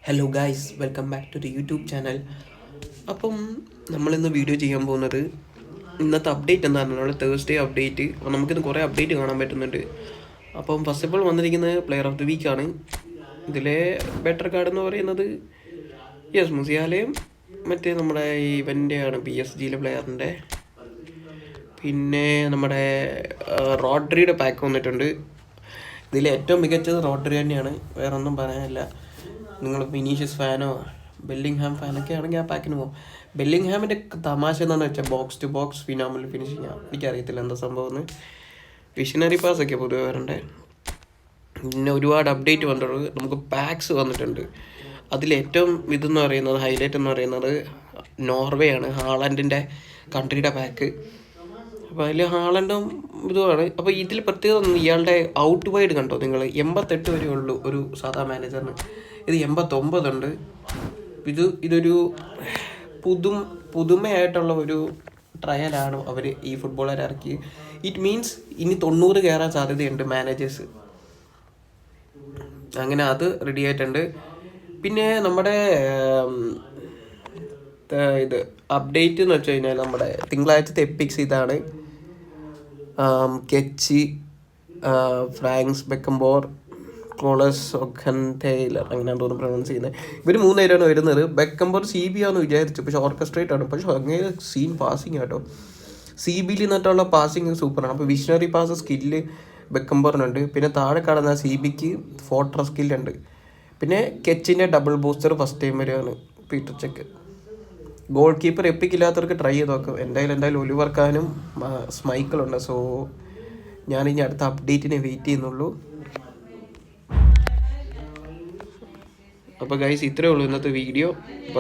Hello guys, welcome back to the YouTube channel. അപ്പം നമ്മളിന്ന് video ചെയ്യാൻ പോകുന്നത് ഇന്നത്തെ അപ്ഡേറ്റ് എന്താണ്, നമ്മുടെ തേഴ്സ്ഡേ അപ്ഡേറ്റ്. അപ്പോൾ നമുക്കിന്ന് കുറേ അപ്ഡേറ്റ് കാണാൻ പറ്റുന്നുണ്ട്. അപ്പം ഫസ്റ്റ് ഓഫ് ഓൾ വന്നിരിക്കുന്നത് പ്ലെയർ ഓഫ് ദി വീക്കാണ്. ഇതിലെ ബെറ്റർ കാർഡ് എന്ന് പറയുന്നത് മുസിയാലയും മറ്റേ നമ്മുടെ ഇവൻ്റെ ആണ്, PSG പ്ലെയറിൻ്റെ. പിന്നെ നമ്മുടെ റോഡ്രിയുടെ പാക്ക് വന്നിട്ടുണ്ട്. ഇതിൽ ഏറ്റവും മികച്ചത് റോഡ്രി തന്നെയാണ്, വേറെ ഒന്നും പറയാനില്ല. നിങ്ങൾ വിനീഷ്യസ് ഫാനോ ബെല്ലിംഗ്ഹാം ഫാനൊക്കെ ആണെങ്കിൽ ആ പാക്കിന് പോകും. ബെല്ലിംഗ്ഹാമിൻ്റെ തമാശ എന്താണെന്ന് വെച്ചാൽ box to box phenomenal finishing ആണ്. എനിക്കറിയത്തില്ല എന്താ സംഭവം എന്ന്. വിഷനറി പാസ്സൊക്കെ പൊതുവെ വരണ്ടേ. പിന്നെ ഒരുപാട് അപ്ഡേറ്റ് വന്നിട്ടുണ്ട്. നമുക്ക് പാക്സ് വന്നിട്ടുണ്ട്. അതിലേറ്റവും ഇതെന്ന് പറയുന്നത്, ഹൈലൈറ്റ് എന്ന് പറയുന്നത് നോർവേ ആണ്. ഹാളൻഡിൻ്റെ കൺട്രിയുടെ പാക്ക്. അപ്പോൾ അതിൽ ഹാളൻഡും ഇതുമാണ്. അപ്പോൾ ഇതിൽ പ്രത്യേകത ഇയാളുടെ ഔട്ട് വൈഡ് കണ്ടോ നിങ്ങൾ? 88 വരെ ഉള്ളൂ ഒരു സാധാ മാനേജറിന്. ഇത് 89 ഉണ്ട്. ഇതൊരു പുതുമയായിട്ടുള്ള ഒരു ട്രയലാണ് അവർ ഈ ഫുട്ബോളർ ഇറക്കി. ഇറ്റ് മീൻസ് ഇനി 90 കയറാൻ സാധ്യതയുണ്ട് മാനേജേഴ്സ്. അങ്ങനെ അത് റെഡി ആയിട്ടുണ്ട്. പിന്നെ നമ്മുടെ ഇത് അപ്ഡേറ്റ് എന്ന് വെച്ച് കഴിഞ്ഞാൽ നമ്മുടെ തിങ്കളാഴ്ചത്തെ എപ്പിക്സ് ഇതാണ്. കെച്ചി, ഫ്രാങ്ക്സ് ബെക്കംബോർ, ക്ലോളസ് ഒഖൻ ടൈലർ, അങ്ങനെയാണ് തോന്നുന്നു പ്രൊനൗൺസ് ചെയ്യുന്നത്. ഇവർ 3 പേരാണ് വരുന്നത്. ബെക്കംബോർ CB ആണെന്ന് വിചാരിച്ചു, പക്ഷെ ഓർക്കസ്ട്രേറ്റ് ആണ്. പക്ഷെ അങ്ങനെ സീൻ പാസിങ് കേട്ടോ. CBയിൽ നിന്നിട്ടുള്ള പാസിങ് സൂപ്പറാണ്. അപ്പോൾ വിഷനറി പാസ് സ്കില്ല് ബെക്കംബോറിനുണ്ട്. പിന്നെ താഴെ കാണുന്ന CBക്ക് ഫോർട്രസ് സ്കില്ലുണ്ട്. പിന്നെ കെച്ചിൻ്റെ ഡബിൾ ബൂസ്റ്റർ ഫസ്റ്റ് ടൈം വരെയാണ് പീറ്റർ ചെക്ക്. ഗോൾ കീപ്പർ എപ്പിക്കില്ലാത്തവർക്ക് ട്രൈ ചെയ്ത് നോക്കും. എന്തായാലും ഒലിവർ കാനും സ്മൈക്കിളുണ്ട്. സോ ഞാനിനി അടുത്ത അപ്ഡേറ്റിനെ വെയിറ്റ് ചെയ്യുന്നുള്ളൂ. അപ്പോൾ ഗൈസ്, ഇത്രയേ ഉള്ളൂ ഇന്നത്തെ വീഡിയോ.